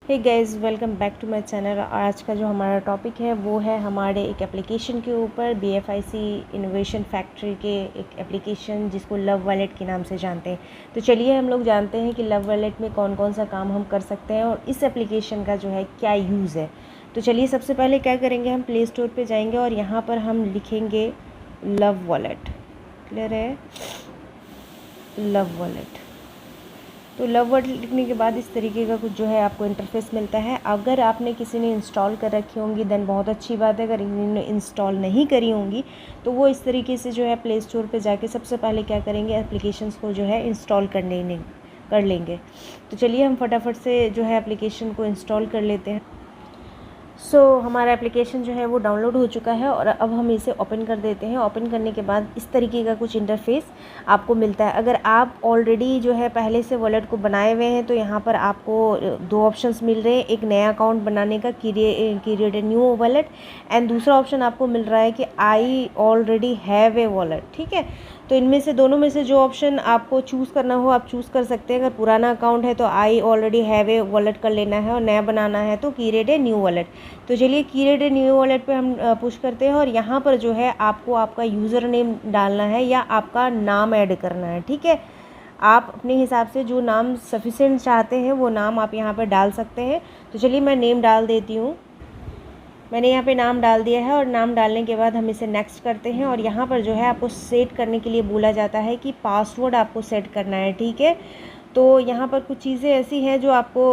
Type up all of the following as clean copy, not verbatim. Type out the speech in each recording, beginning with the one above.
Hey guys, welcome back to my channel. आज का जो हमारा टॉपिक है वो है हमारे एक एप्लीकेशन के ऊपर, BFIC इनोवेशन फैक्ट्री के एक एप्लीकेशन जिसको लव वॉलेट के नाम से जानते हैं। तो चलिए हम लोग जानते हैं कि लव वॉलेट में कौन कौन सा काम हम कर सकते हैं और इस एप्लीकेशन का जो है क्या यूज़ है। तो चलिए सबसे पहले क्या करेंगे, हम प्ले स्टोर पर जाएँगे और यहाँ पर हम लिखेंगे लव वॉलेट। क्लियर है, लव वॉलेट। तो लव वर्ड लिखने के बाद इस तरीके का कुछ जो है आपको इंटरफेस मिलता है। अगर आपने किसी ने इंस्टॉल कर रखी होंगी देन बहुत अच्छी बात है। अगर इन्होंने इंस्टॉल नहीं करी होंगी तो वो इस तरीके से जो है प्ले स्टोर पे जाके सबसे पहले क्या करेंगे, एप्लीकेशंस को जो है इंस्टॉल कर लेंगे। तो चलिए हम फटाफट से जो है एप्लीकेशन को इंस्टॉल कर लेते हैं। हमारा एप्लीकेशन जो है वो डाउनलोड हो चुका है और अब हम इसे ओपन कर देते हैं। ओपन करने के बाद इस तरीके का कुछ इंटरफेस आपको मिलता है। अगर आप ऑलरेडी जो है पहले से वॉलेट को बनाए हुए हैं तो यहाँ पर आपको दो ऑप्शंस मिल रहे हैं। एक नया अकाउंट बनाने का, create a new wallet, and दूसरा ऑप्शन आपको मिल रहा है कि I already have a wallet. ठीक है, तो इनमें से दोनों में से जो ऑप्शन आपको चूज़ करना हो आप चूज़ कर सकते हैं। अगर पुराना अकाउंट है तो I already have a wallet कर लेना है और नया बनाना है तो क्रिएट ए न्यू वॉलेट। तो चलिए क्रिएट ए न्यू वॉलेट पे हम पुश करते हैं और यहाँ पर जो है आपको आपका यूज़र नेम डालना है या आपका नाम ऐड करना है। ठीक है, आप अपने हिसाब से जो नाम सफिशिएंट चाहते हैं वो नाम आप यहाँ पर डाल सकते हैं। तो चलिए मैं नेम डाल देती हूँ। मैंने यहाँ पे नाम डाल दिया है और नाम डालने के बाद हम इसे नेक्स्ट करते हैं और यहाँ पर जो है आपको सेट करने के लिए बोला जाता है कि पासवर्ड आपको सेट करना है। ठीक है, तो यहाँ पर कुछ चीज़ें ऐसी हैं जो आपको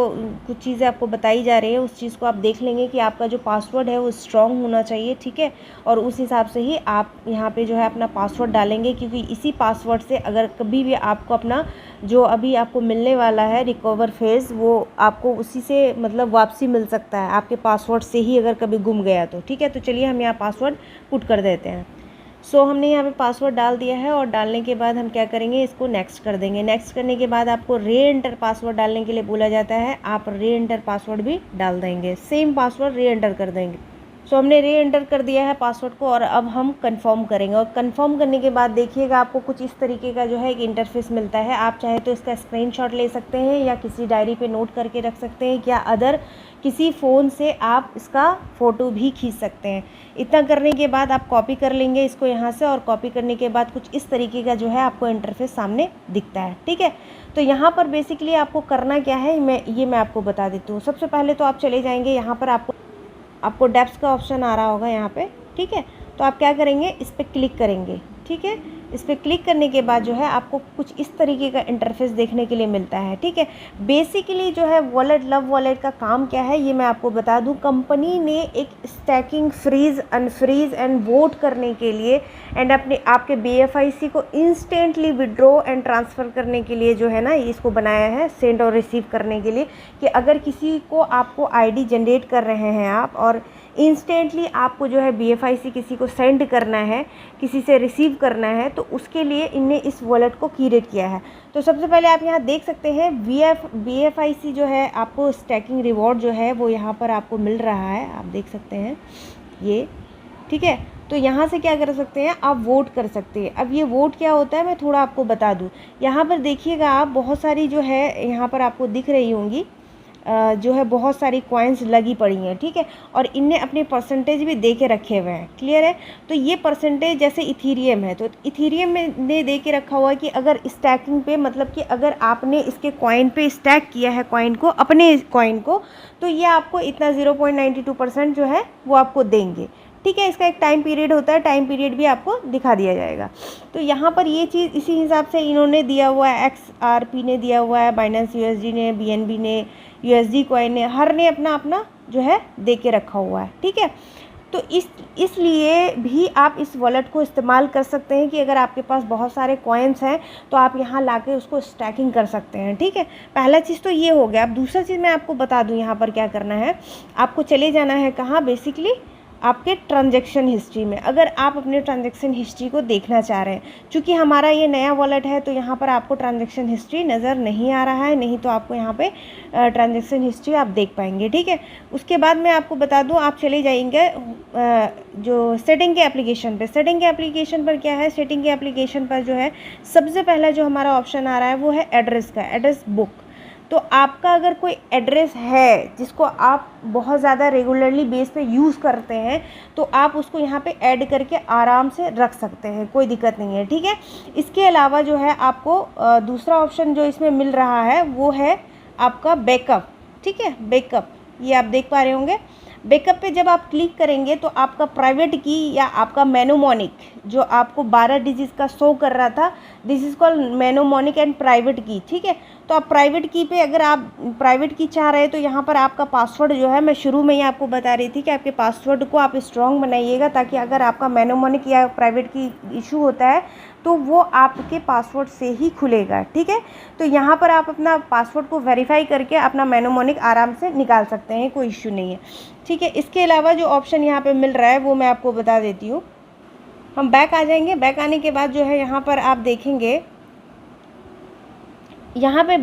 कुछ चीज़ें आपको बताई जा रही है, उस चीज़ को आप देख लेंगे कि आपका जो पासवर्ड है वो स्ट्रॉन्ग होना चाहिए। ठीक है, और उस हिसाब से ही आप यहाँ पे जो है अपना पासवर्ड डालेंगे, क्योंकि इसी पासवर्ड से अगर कभी भी आपको अपना जो अभी आपको मिलने वाला है रिकवर फेज़, वो आपको उसी से मतलब वापसी मिल सकता है आपके पासवर्ड से ही, अगर कभी गुम गया तो। ठीक है, तो चलिए हम यहाँ पासवर्ड पुट कर देते हैं। हमने यहाँ पे पासवर्ड डाल दिया है और डालने के बाद हम क्या करेंगे, इसको नेक्स्ट कर देंगे। नेक्स्ट करने के बाद आपको री एंटर पासवर्ड डालने के लिए बोला जाता है, आप री एंटर पासवर्ड भी डाल देंगे, सेम पासवर्ड री एंटर कर देंगे। हमने री एंटर कर दिया है पासवर्ड को और अब हम कंफर्म करेंगे। और कंफर्म करने के बाद देखिएगा आपको कुछ इस तरीके का जो है एक इंटरफेस मिलता है। आप चाहे तो इसका स्क्रीनशॉट ले सकते हैं या किसी डायरी पे नोट करके रख सकते हैं, या अदर किसी फ़ोन से आप इसका फ़ोटो भी खींच सकते हैं। इतना करने के बाद आप कॉपी कर लेंगे इसको यहाँ से, और कॉपी करने के बाद कुछ इस तरीके का जो है आपको इंटरफेस सामने दिखता है। ठीक है, तो यहाँ पर बेसिकली आपको करना क्या है मैं आपको बता देती हूँ। सबसे पहले तो आप चले जाएंगे, यहाँ पर आपको डेप्स का ऑप्शन आ रहा होगा यहाँ पे। ठीक है, तो आप क्या करेंगे, इस पर क्लिक करेंगे। ठीक है, इस पर क्लिक करने के बाद जो है आपको कुछ इस तरीके का इंटरफेस देखने के लिए मिलता है। ठीक है, बेसिकली जो है वॉलेट, लव वॉलेट का काम क्या है ये मैं आपको बता दूं। कंपनी ने एक staking, freeze, unfreeze and vote करने के लिए एंड आपके BFIC को इंस्टेंटली विड्रॉ एंड ट्रांसफ़र करने के लिए जो है ना इसको बनाया है, सेंड और रिसीव करने के लिए, कि अगर किसी को आपको ID जनरेट कर रहे हैं आप और इंस्टेंटली आपको जो है BFIC किसी को सेंड करना है, किसी से रिसीव करना है, तो उसके लिए इनने इस वॉलेट को क्रिएट किया है। तो सबसे पहले आप यहाँ देख सकते हैं BFIC जो है आपको स्टैकिंग रिवॉर्ड जो है वो यहाँ पर आपको मिल रहा है, आप देख सकते हैं ये। ठीक है, तो यहाँ से क्या कर सकते हैं, आप वोट कर सकते हैं। अब ये वोट क्या होता है मैं थोड़ा आपको बता दूँ। यहाँ पर देखिएगा आप, बहुत सारी जो है यहाँ पर आपको दिख रही होंगी जो है बहुत सारी कॉइन्स लगी पड़ी हैं। ठीक है, और इनने अपने परसेंटेज भी दे के रखे हुए हैं। क्लियर है, तो ये परसेंटेज जैसे इथीरियम है तो इथीरियम में ने दे के रखा हुआ है कि अगर स्टैकिंग पे, मतलब कि अगर आपने इसके कॉइन पे स्टैक किया है कॉइन को, अपने कॉइन को, तो ये आपको इतना 0.92% जो है वो आपको देंगे। ठीक है, इसका एक टाइम पीरियड होता है, टाइम पीरियड भी आपको दिखा दिया जाएगा। तो यहाँ पर ये चीज़ इसी हिसाब से इन्होंने दिया हुआ है, XRP ने दिया हुआ है, बाइनेंस USD ने, BNB ने, USD कॉइन ने, हर ने अपना अपना जो है दे के रखा हुआ है। ठीक है, तो इसलिए भी आप इस वॉलेट को इस्तेमाल कर सकते हैं कि अगर आपके पास बहुत सारे कॉइन्स हैं तो आप यहाँ लाके उसको स्टैकिंग कर सकते हैं। ठीक है, पहला चीज़ तो ये हो गया। अब दूसरा चीज़ मैं आपको बता दूँ, यहाँ पर क्या करना है, आपको चले जाना है कहाँ, बेसिकली आपके ट्रांजैक्शन हिस्ट्री में। अगर आप अपने ट्रांजैक्शन हिस्ट्री को देखना चाह रहे हैं, चूँकि हमारा ये नया वॉलेट है तो यहाँ पर आपको ट्रांजैक्शन हिस्ट्री नज़र नहीं आ रहा है, नहीं तो आपको यहाँ पे ट्रांजैक्शन हिस्ट्री आप देख पाएंगे। ठीक है, उसके बाद मैं आपको बता दूँ, आप चले जाएंगे जो सेटिंग के एप्लीकेशन पे। सेटिंग के एप्लीकेशन पर क्या है, सेटिंग के एप्लीकेशन पर जो है सबसे पहला जो हमारा ऑप्शन आ रहा है वो है एड्रेस का, एड्रेस बुक। तो आपका अगर कोई एड्रेस है जिसको आप बहुत ज़्यादा रेगुलरली बेस पे यूज़ करते हैं तो आप उसको यहाँ पे ऐड करके आराम से रख सकते हैं, कोई दिक्कत नहीं है, ठीक है। इसके अलावा जो है आपको दूसरा ऑप्शन जो इसमें मिल रहा है वो है आपका बैकअप, ठीक है। बैकअप ये आप देख पा रहे होंगे। बैकअप पे जब आप क्लिक करेंगे तो आपका प्राइवेट की या आपका मेनोमोनिक जो आपको 12 डिजिट का शो कर रहा था, this is called mnemonic and private key, ठीक है। तो आप प्राइवेट की पे अगर आप प्राइवेट की चाह रहे हैं तो यहाँ पर आपका पासवर्ड जो है, मैं शुरू में ही आपको बता रही थी कि आपके पासवर्ड को आप स्ट्रॉन्ग बनाइएगा ताकि अगर आपका मेनोमोनिक या प्राइवेट की इशू होता है तो वो आपके पासवर्ड से ही खुलेगा, ठीक है। तो यहाँ पर आप अपना पासवर्ड को वेरीफाई करके अपना मेनोमोनिक आराम से निकाल सकते हैं, कोई इश्यू नहीं है, ठीक है। इसके अलावा जो ऑप्शन यहाँ पे मिल रहा है वो मैं आपको बता देती हूँ। हम बैक आ जाएंगे। बैक आने के बाद जो है यहाँ पर आप देखेंगे यहाँ पे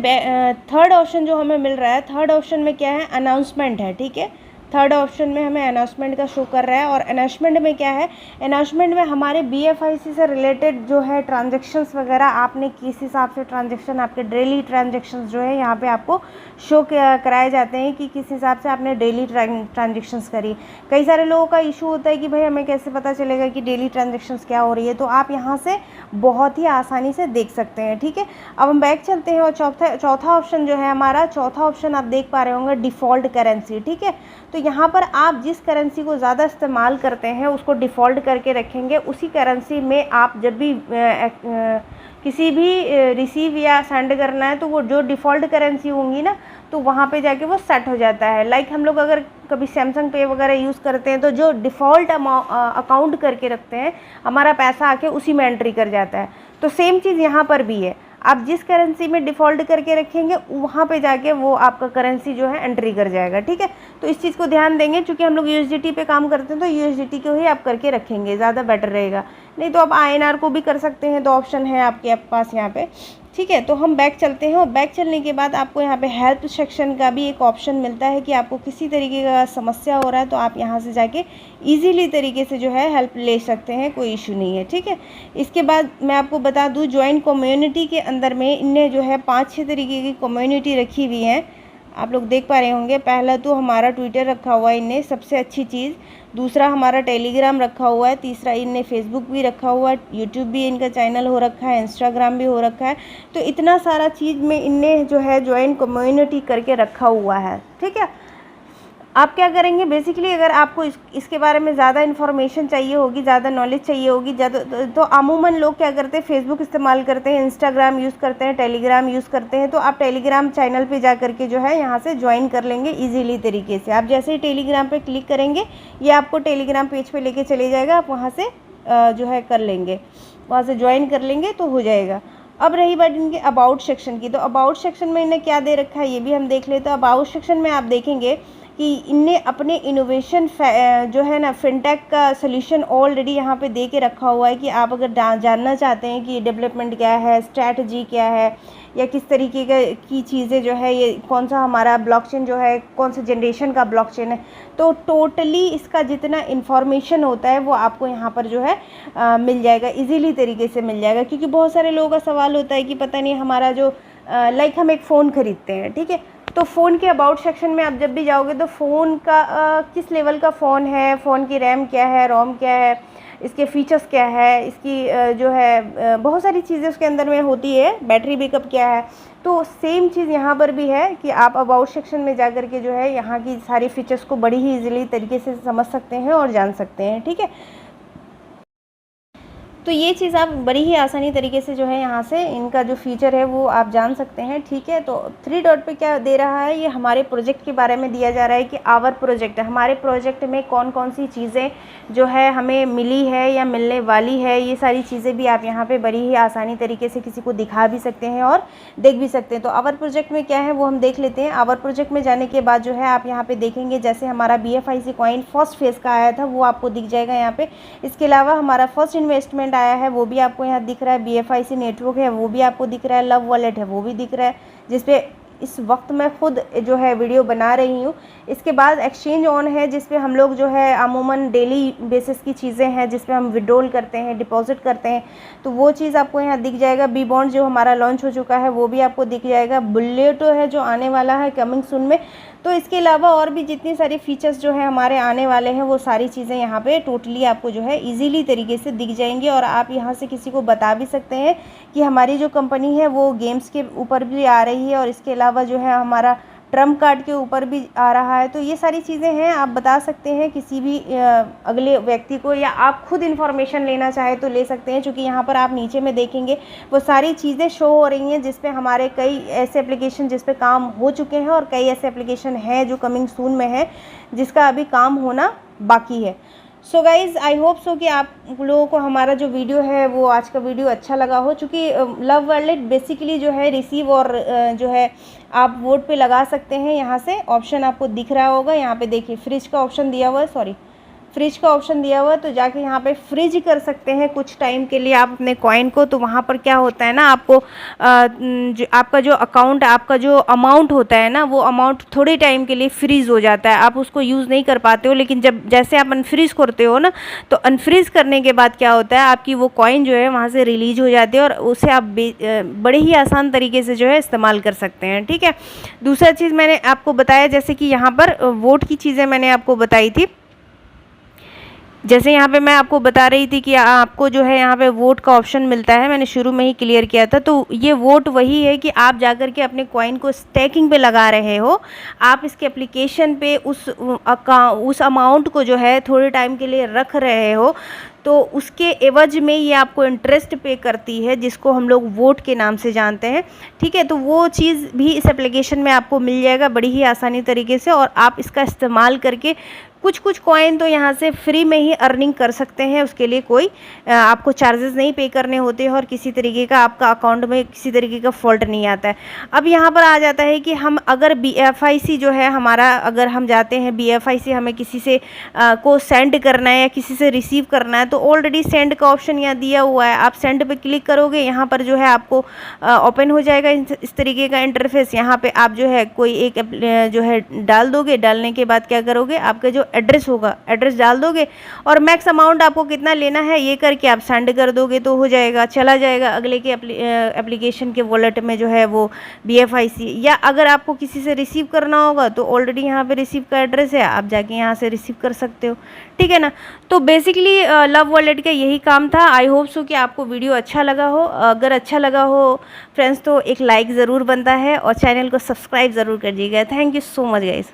थर्ड ऑप्शन जो हमें मिल रहा है, थर्ड ऑप्शन में क्या है, अनाउंसमेंट है, ठीक है। थर्ड ऑप्शन में हमें अनाउंसमेंट का शो कर रहा है। और अनाउंसमेंट में क्या है, अनाउंसमेंट में हमारे BFIC से रिलेटेड जो है ट्रांजेक्शन्स वगैरह आपने किस हिसाब से ट्रांजेक्शन, आपके डेली ट्रांजेक्शन्स जो है यहाँ पे आपको शो कराए जाते हैं कि किस हिसाब से आपने डेली ट्रांजेक्शन्स करी। कई सारे लोगों का इशू होता है कि भाई हमें कैसे पता चलेगा कि डेली ट्रांजेक्शन्स क्या हो रही है, तो आप यहाँ से बहुत ही आसानी से देख सकते हैं, ठीक है। अब हम बैक चलते हैं और चौथा ऑप्शन जो है हमारा, चौथा ऑप्शन आप देख पा रहे होंगे डिफ़ॉल्ट करेंसी, ठीक है। तो यहाँ पर आप जिस करेंसी को ज़्यादा इस्तेमाल करते हैं उसको डिफ़ॉल्ट करके रखेंगे। उसी करेंसी में आप जब भी किसी भी रिसीव या सेंड करना है तो वो जो डिफ़ॉल्ट करेंसी होंगी ना तो वहाँ पे जाके वो सेट हो जाता है। लाइक हम लोग अगर कभी सैमसंग पे वगैरह यूज़ करते हैं तो जो डिफ़ॉल्ट अकाउंट करके रखते हैं हमारा पैसा आके उसी में एंट्री कर जाता है। तो सेम चीज़ यहाँ पर भी है, आप जिस करेंसी में डिफ़ॉल्ट करके रखेंगे वहाँ पे जाके वो आपका करेंसी जो है एंट्री कर जाएगा, ठीक है। तो इस चीज़ को ध्यान देंगे, क्योंकि हम लोग USDT पे काम करते हैं तो USDT को ही आप करके रखेंगे, ज़्यादा बेटर रहेगा। नहीं तो आप INR को भी कर सकते हैं, दो ऑप्शन है आपके पास यहाँ पे, ठीक है। तो हम बैक चलते हैं और बैक चलने के बाद आपको यहाँ पे हेल्प सेक्शन का भी एक ऑप्शन मिलता है कि आपको किसी तरीके का समस्या हो रहा है तो आप यहाँ से जाके इजीली तरीके से जो है हेल्प ले सकते हैं, कोई इशू नहीं है, ठीक है। इसके बाद मैं आपको बता दूँ ज्वाइन कम्युनिटी के अंदर में इनने जो है 5-6 तरीके की कम्युनिटी रखी हुई हैं, आप लोग देख पा रहे होंगे। पहला तो हमारा ट्विटर रखा हुआ है इनने, सबसे अच्छी चीज़। दूसरा हमारा टेलीग्राम रखा हुआ है। तीसरा इनने फेसबुक भी रखा हुआ है, यूट्यूब भी इनका चैनल हो रखा है, इंस्टाग्राम भी हो रखा है। तो इतना सारा चीज़ में इनने जो है ज्वाइन कम्युनिटी करके रखा हुआ है, ठीक है। आप क्या करेंगे बेसिकली, अगर आपको इसके बारे में ज़्यादा इन्फॉर्मेशन चाहिए होगी, ज़्यादा नॉलेज चाहिए होगी, ज़्यादा तो अमूमन लोग क्या करते हैं, फेसबुक इस्तेमाल करते हैं, इंस्टाग्राम यूज़ करते हैं, टेलीग्राम यूज़ करते हैं। तो आप टेलीग्राम चैनल पे जा करके जो है यहाँ से ज्वाइन कर लेंगे इजीली तरीके से। आप जैसे ही टेलीग्राम पे क्लिक करेंगे ये आपको टेलीग्राम पेज पे लेके चले जाएगा, आप वहाँ से जो है कर लेंगे, वहाँ से ज्वाइन कर लेंगे तो हो जाएगा। अब रही बात इनके अबाउट सेक्शन की, तो अबाउट सेक्शन में इन्हें क्या दे रखा है ये भी हम देख लेते हैं। अबाउट सेक्शन में आप देखेंगे कि इनने अपने इनोवेशन जो है ना फिनटेक का सोल्यूशन ऑलरेडी यहाँ पे दे के रखा हुआ है कि आप अगर जानना चाहते हैं कि डेवलपमेंट क्या है, स्ट्रैटेजी क्या है, या किस तरीके की चीज़ें जो है, ये कौन सा हमारा ब्लॉकचेन जो है, कौन सा जनरेशन का ब्लॉकचेन है, तो टोटली इसका जितना इन्फॉर्मेशन होता है वो आपको यहाँ पर जो है मिल जाएगा, इजीली तरीके से मिल जाएगा। क्योंकि बहुत सारे लोगों का सवाल होता है कि पता नहीं हमारा जो लाइक हम एक फ़ोन ख़रीदते हैं, ठीक है, तो फ़ोन के अबाउट सेक्शन में आप जब भी जाओगे तो फ़ोन का किस लेवल का फ़ोन है, फ़ोन की रैम क्या है, रोम क्या है, इसके फीचर्स क्या है, इसकी जो है बहुत सारी चीज़ें उसके अंदर में होती है, बैटरी बैकअप क्या है। तो सेम चीज़ यहाँ पर भी है कि आप अबाउट सेक्शन में जाकर के जो है यहाँ की सारी फीचर्स को बड़ी ही ईजिली तरीके से समझ सकते हैं और जान सकते हैं, ठीक है। तो ये चीज़ आप बड़ी ही आसानी तरीके से जो है यहाँ से इनका जो फीचर है वो आप जान सकते हैं, ठीक है। तो 3 डॉट पे क्या दे रहा है, ये हमारे प्रोजेक्ट के बारे में दिया जा रहा है कि आवर प्रोजेक्ट है, हमारे प्रोजेक्ट में कौन कौन सी चीज़ें जो है हमें मिली है या मिलने वाली है, ये सारी चीज़ें भी आप यहाँ पे बड़ी ही आसानी तरीके से किसी को दिखा भी सकते हैं और देख भी सकते हैं। तो आवर प्रोजेक्ट में क्या है वो हम देख लेते हैं। आवर प्रोजेक्ट में जाने के बाद जो है आप यहाँ पे देखेंगे जैसे हमारा BFIC कॉइन फर्स्ट फेज़ का आया था वो आपको दिख जाएगा यहाँ पे। इसके अलावा हमारा फर्स्ट इन्वेस्टमेंट आया है वो भी आपको यहाँ दिख रहा है, BFIC नेटवर्क है वो भी आपको दिख रहा है, लव वॉलेट है वो भी दिख रहा है, जिसपे इस वक्त मैं खुद जो है वीडियो बना रही हूँ। इसके बाद एक्सचेंज ऑन है, जिस पे हम लोग जो है अमूमन डेली बेसिस की चीज़ें हैं, जिस पे हम विड्रॉल करते हैं, डिपॉजिट करते हैं, तो वो चीज़ आपको यहाँ दिख जाएगा। बी बॉन्ड जो हमारा लॉन्च हो चुका है वो भी आपको दिख जाएगा। बुलेटो है जो आने वाला है कमिंग सून में। तो इसके अलावा और भी जितनी सारी फीचर्स जो है हमारे आने वाले हैं, वो सारी चीज़ें यहाँ पे टोटली आपको जो है इजीली तरीके से दिख जाएंगी। और आप यहाँ से किसी को बता भी सकते हैं कि हमारी जो कंपनी है वो गेम्स के ऊपर भी आ रही है, और इसके अलावा जो है हमारा ट्रम्प कार्ड के ऊपर भी आ रहा है। तो ये सारी चीज़ें हैं, आप बता सकते हैं किसी भी अगले व्यक्ति को, या आप खुद इन्फॉर्मेशन लेना चाहे तो ले सकते हैं। क्योंकि यहाँ पर आप नीचे में देखेंगे वो सारी चीज़ें शो हो रही हैं, जिस पे हमारे कई ऐसे एप्लीकेशन जिस पे काम हो चुके हैं, और कई ऐसे एप्लीकेशन हैं जो कमिंग सून में है, जिसका अभी काम होना बाकी है। So guys, I hope so कि आप लोगों को हमारा जो वीडियो है वो आज का वीडियो अच्छा लगा हो। चूँकि लव वॉलेट बेसिकली जो है रिसीव और जो है आप वोट पे लगा सकते हैं। यहाँ से ऑप्शन आपको दिख रहा होगा, यहाँ पे देखिए फ्रिज का ऑप्शन दिया हुआ है, सॉरी फ्रिज का ऑप्शन दिया हुआ है। तो जाके यहाँ पे फ्रिज कर सकते हैं कुछ टाइम के लिए आप अपने कॉइन को। तो वहाँ पर क्या होता है ना, आपको जो आपका जो अकाउंट, आपका जो अमाउंट होता है ना, वो अमाउंट थोड़े टाइम के लिए फ्रीज हो जाता है, आप उसको यूज़ नहीं कर पाते हो। लेकिन जब जैसे आप अनफ्रीज करते हो ना, तो अनफ्रीज करने के बाद क्या होता है, आपकी वो कॉइन जो है वहाँ से रिलीज हो जाती है, और उसे आप बड़े ही आसान तरीके से जो है इस्तेमाल कर सकते हैं। ठीक है। दूसरा चीज़ मैंने आपको बताया, जैसे कि यहाँ पर वोट की चीज़ें मैंने आपको बताई थी। जैसे यहाँ पे मैं आपको बता रही थी कि आपको जो है यहाँ पे वोट का ऑप्शन मिलता है, मैंने शुरू में ही क्लियर किया था। तो ये वोट वही है कि आप जाकर के अपने कॉइन को स्टैकिंग पे लगा रहे हो, आप इसके एप्लीकेशन पे उस अमाउंट को जो है थोड़े टाइम के लिए रख रहे हो, तो उसके एवज में ये आपको इंटरेस्ट पे करती है, जिसको हम लोग वोट के नाम से जानते हैं। ठीक है। तो वो चीज़ भी इस एप्लीकेशन में आपको मिल जाएगा बड़ी ही आसानी तरीके से, और आप इसका इस्तेमाल करके कुछ कॉइन तो यहाँ से फ्री में ही अर्निंग कर सकते हैं। उसके लिए कोई आपको चार्जेस नहीं पे करने होते हैं, और किसी तरीके का आपका अकाउंट में किसी तरीके का फॉल्ट नहीं आता है। अब यहाँ पर आ जाता है कि हम अगर BFIC जो है हमारा, अगर हम जाते हैं BFIC, हमें किसी से को सेंड करना है या किसी से रिसीव करना है, तो ऑलरेडी सेंड का ऑप्शन यहाँ दिया हुआ है। आप सेंड पे क्लिक करोगे, यहाँ पर जो है आपको ओपन हो जाएगा इस तरीके का इंटरफेस। यहाँ पे आप जो है कोई एक जो है डाल दोगे, डालने के बाद क्या करोगे, आपका जो एड्रेस होगा, एड्रेस डाल दोगे, और मैक्स अमाउंट आपको कितना लेना है ये करके आप सेंड कर दोगे, तो हो जाएगा, चला जाएगा अगले के एप्लीकेशन के वॉलेट में जो है वो BFIC। या अगर आपको किसी से रिसीव करना होगा, तो ऑलरेडी यहाँ पे रिसीव का एड्रेस है, आप जाके यहाँ से रिसीव कर सकते हो। ठीक है ना। तो बेसिकली लव वॉलेट का यही काम था। आई होप सो कि आपको वीडियो अच्छा लगा हो। अगर अच्छा लगा हो फ्रेंड्स, तो एक लाइक ज़रूर बनता है, और चैनल को सब्सक्राइब ज़रूर करिएगा। Thank you so much guys.